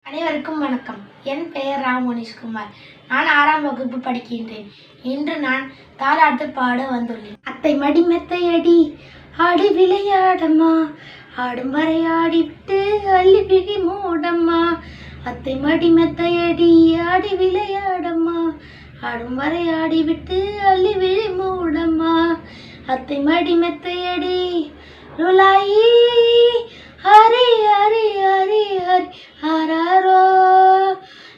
அனைவருக்கும் வணக்கம். என் பெயர் ராமோனிஷ்குமார். நான் 6ஆம் வகுப்பு படிக்கின்றேன். இன்று நான் தாலாட்டு பாட வந்துள்ளேன். அத்தை மடி மெத்தையடி ஆடி விளையாடம்மா, ஆடும் வரை ஆடிவிட்டு அள்ளி விழி மூடம்மா. அத்தை மடி மெத்தையடி ஆடி விளையாடம்மா, ஆடும் வரை ஆடிவிட்டு அள்ளி விழி மூடம்மா. அத்தை மடி மெத்தையடி ருலாயி ஹரி ஹரி ஹரி ஹரி ஹராரோ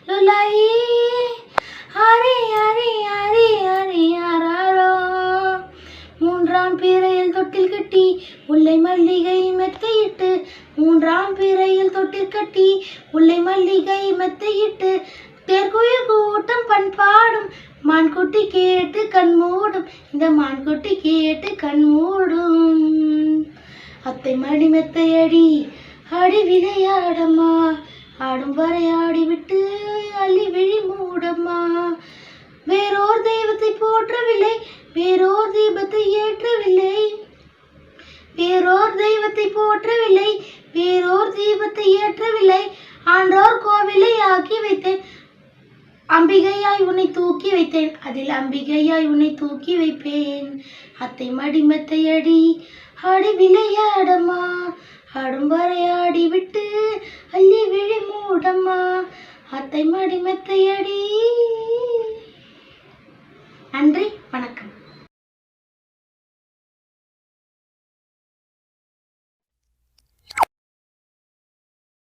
லுலாயி ஹரி ஹரி ஹரி ஹரி ஹராரோ. மூன்றாம் பிறையில் தொட்டில் கட்டி முல்லை மல்லிகை மெத்தையிட்டு, மூன்றாம் பிறையில் தொட்டில் கட்டி முல்லை மல்லிகை மெத்தையிட்டு, தேர்குயில் கூட்டம் பண்பாடும் மான்குட்டி கேட்டு கண் மூடும், இந்த மான்குட்டி கேட்டு கண் மூடும். அத்தை மடி மெத்தையடி ஆடி விளையாடம்மா, ஆடும் வரை ஆடிவிட்டு அள்ளி விழி மூடம்மா. வேறோர் தெய்வத்தை போற்றவில்லை, வேறோர் தீபத்தை ஏற்றவில்லை, வேறோர் தெய்வத்தை போற்றவில்லை, வேறோர் தீபத்தை ஏற்றவில்லை. ஆன்றோர் கோவிலை ஆக்கி வைத்தேன், அம்பிகையாய் உன்னை தூக்கி வைத்தேன், அதில் அம்பிகையாய் உன்னை தூக்கி வைப்பேன். அத்தை மடி மெத்தையடி ஆடி விளையாடம்மா, ஆடும் வரை ஆடிவிட்டு அள்ளி விழி மூடம்மா. அத்தை மடி மெத்தையடி. நன்றி, வணக்கம்.